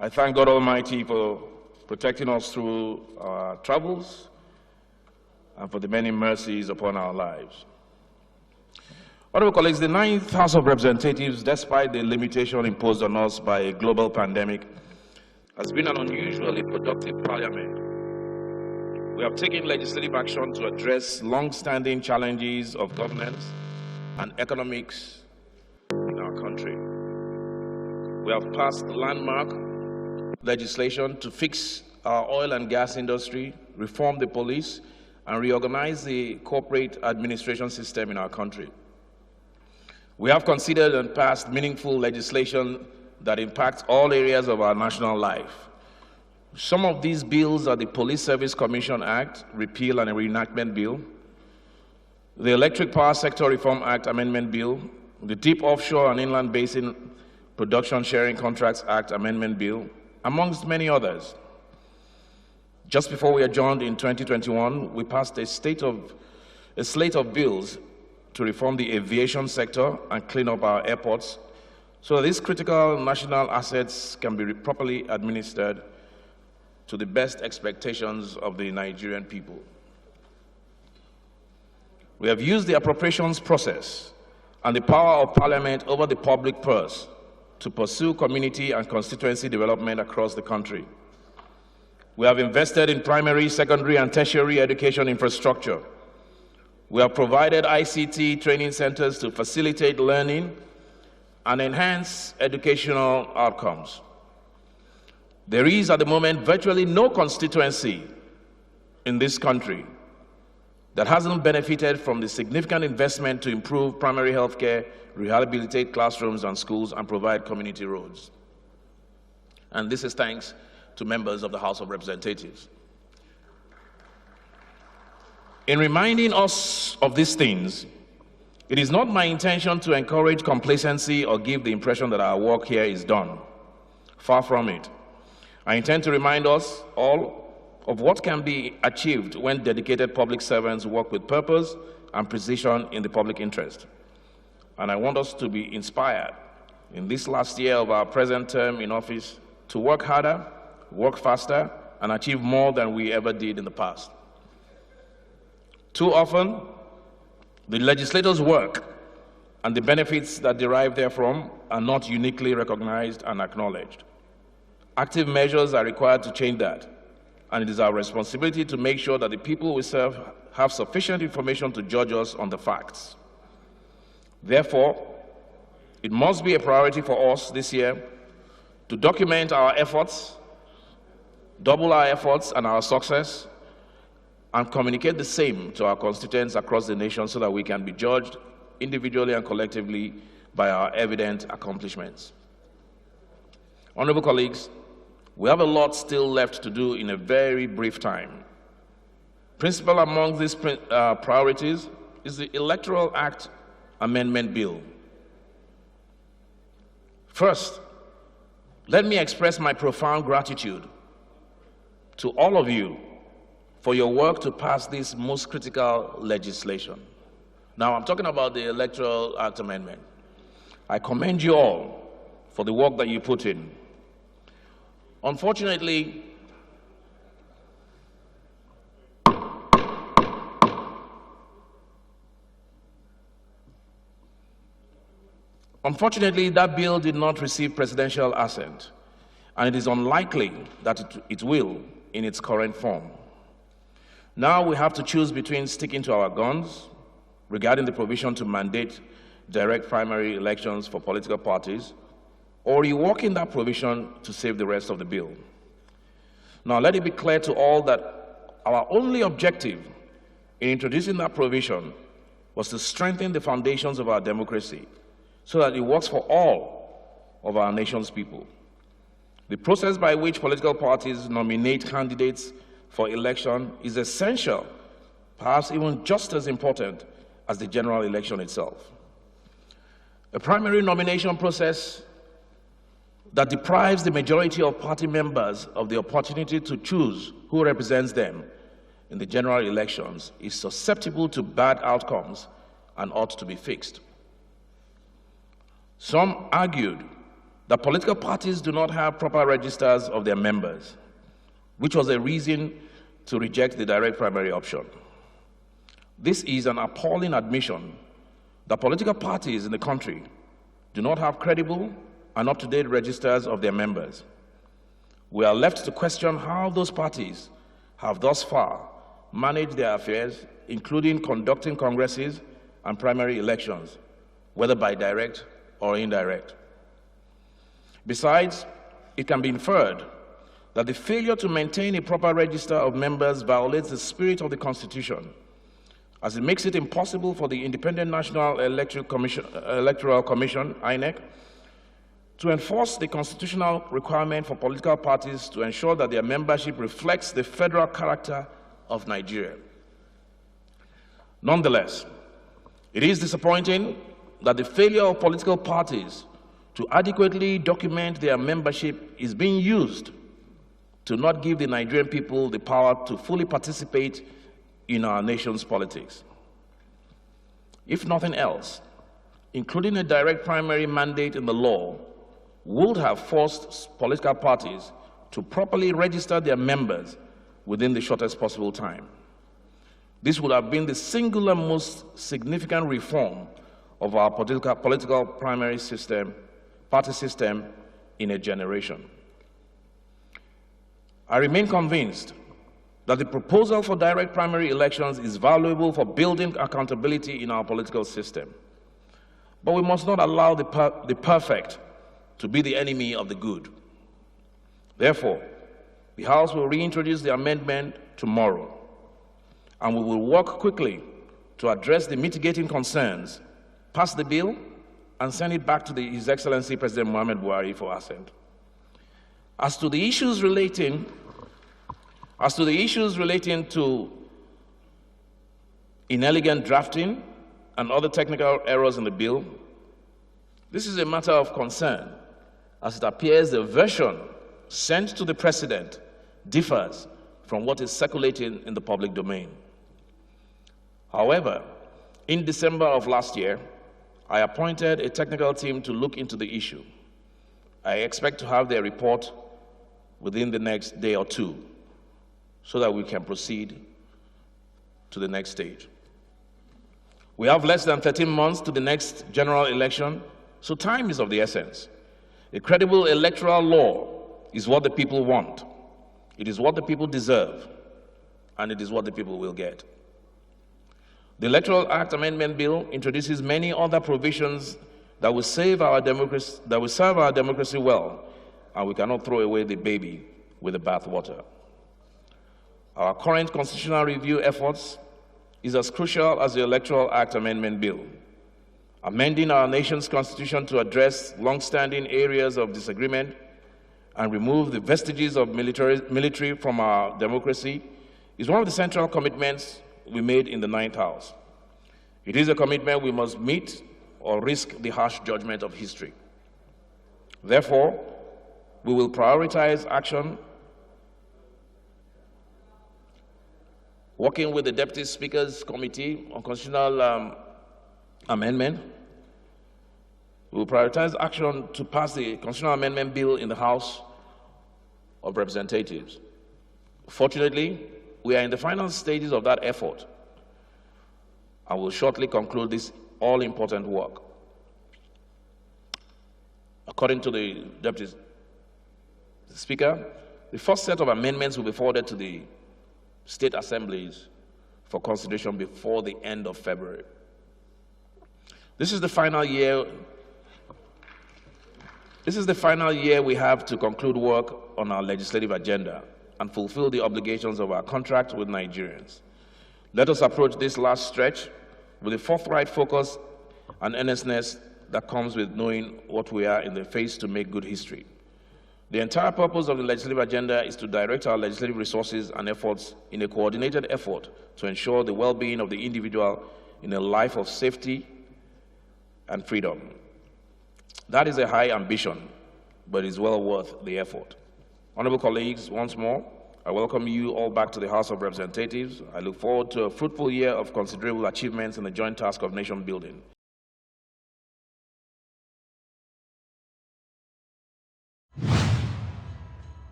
I thank God Almighty for protecting us through our travels and for the many mercies upon our lives. Honorable colleagues, the 9th House of Representatives, despite the limitation imposed on us by a global pandemic, has been an unusually productive parliament. We have taken legislative action to address long-standing challenges of governance and economics in our country. We have passed landmark legislation to fix our oil and gas industry, reform the police, and reorganize the corporate administration system in our country. We have considered and passed meaningful legislation that impacts all areas of our national life. Some of these bills are the Police Service Commission Act, Repeal and Reenactment Bill, the Electric Power Sector Reform Act Amendment Bill, the Deep Offshore and Inland Basin Production Sharing Contracts Act Amendment Bill, amongst many others. Just before we adjourned in 2021, we passed a slate of bills to reform the aviation sector and clean up our airports so that these critical national assets can be properly administered to the best expectations of the Nigerian people. We have used the appropriations process and the power of Parliament over the public purse to pursue community and constituency development across the country. We have invested in primary, secondary, and tertiary education infrastructure. We have provided ICT training centers to facilitate learning and enhance educational outcomes. There is, at the moment, virtually no constituency in this country that hasn't benefited from the significant investment to improve primary health care, rehabilitate classrooms and schools, and provide community roads. And this is thanks to members of the House of Representatives. In reminding us of these things, it is not my intention to encourage complacency or give the impression that our work here is done. Far from it. I intend to remind us all of what can be achieved when dedicated public servants work with purpose and precision in the public interest. And I want us to be inspired in this last year of our present term in office to work harder, work faster, and achieve more than we ever did in the past. Too often, the legislators' work and the benefits that derive therefrom are not uniquely recognized and acknowledged. Active measures are required to change that, and it is our responsibility to make sure that the people we serve have sufficient information to judge us on the facts. Therefore, it must be a priority for us this year to document our efforts, double our efforts and our success, and communicate the same to our constituents across the nation so that we can be judged individually and collectively by our evident accomplishments. Honorable colleagues, we have a lot still left to do in a very brief time. Principal among these priorities is the Electoral Act Amendment Bill. First, let me express my profound gratitude to all of you for your work to pass this most critical legislation. Now, I'm talking about the Electoral Act Amendment. I commend you all for the work that you put in. Unfortunately, that bill did not receive presidential assent, and it is unlikely that it will in its current form. Now we have to choose between sticking to our guns regarding the provision to mandate direct primary elections for political parties, or reworking that provision to save the rest of the bill. Now, let it be clear to all that our only objective in introducing that provision was to strengthen the foundations of our democracy so that it works for all of our nation's people. The process by which political parties nominate candidates for election is essential, perhaps even just as important as the general election itself. A primary nomination process that deprives the majority of party members of the opportunity to choose who represents them in the general elections is susceptible to bad outcomes and ought to be fixed. Some argued that political parties do not have proper registers of their members, which was a reason to reject the direct primary option. This is an appalling admission that political parties in the country do not have credible and up-to-date registers of their members. We are left to question how those parties have thus far managed their affairs, including conducting congresses and primary elections, whether by direct or indirect. Besides, it can be inferred that the failure to maintain a proper register of members violates the spirit of the Constitution, as it makes it impossible for the Independent National Electoral Commission, INEC, to enforce the constitutional requirement for political parties to ensure that their membership reflects the federal character of Nigeria. Nonetheless, it is disappointing that the failure of political parties to adequately document their membership is being used to not give the Nigerian people the power to fully participate in our nation's politics. If nothing else, including a direct primary mandate in the law would have forced political parties to properly register their members within the shortest possible time. This would have been the singular most significant reform of our political primary system, party system in a generation. I remain convinced that the proposal for direct primary elections is valuable for building accountability in our political system. But we must not allow the perfect to be the enemy of the good. Therefore, the House will reintroduce the amendment tomorrow, and we will work quickly to address the mitigating concerns, pass the bill, and send it back to His Excellency President Muhammad Buhari for assent. As to the issues relating to inelegant drafting and other technical errors in the bill, this is a matter of concern, as it appears the version sent to the President differs from what is circulating in the public domain. However, in December of last year, I appointed a technical team to look into the issue. I expect to have their report within the next day or two, so that we can proceed to the next stage. We have less than 13 months to the next general election, so time is of the essence. A credible electoral law is what the people want. It is what the people deserve, and it is what the people will get. The Electoral Act Amendment Bill introduces many other provisions that will serve our democracy well, and we cannot throw away the baby with the bathwater. Our current constitutional review efforts is as crucial as the Electoral Act Amendment Bill. Amending our nation's constitution to address long-standing areas of disagreement and remove the vestiges of military from our democracy is one of the central commitments we made in the Ninth House. It is a commitment we must meet or risk the harsh judgment of history. Therefore, we will prioritize action working with the Deputy Speaker's Committee on Constitutional Amendment. We will prioritize action to pass the Constitutional Amendment Bill in the House of Representatives. Fortunately, we are in the final stages of that effort and will shortly conclude this all-important work. According to the Deputy Speaker, the first set of amendments will be forwarded to the state assemblies for consideration before the end of February. This is the final year we have to conclude work on our legislative agenda and fulfill the obligations of our contract with Nigerians. Let us approach this last stretch with the forthright focus and earnestness that comes with knowing what we are in the face to make good history. The entire purpose of the legislative agenda is to direct our legislative resources and efforts in a coordinated effort to ensure the well-being of the individual in a life of safety and freedom. That is a high ambition, but it is well worth the effort. Honorable colleagues, once more, I welcome you all back to the House of Representatives. I look forward to a fruitful year of considerable achievements in the joint task of nation building.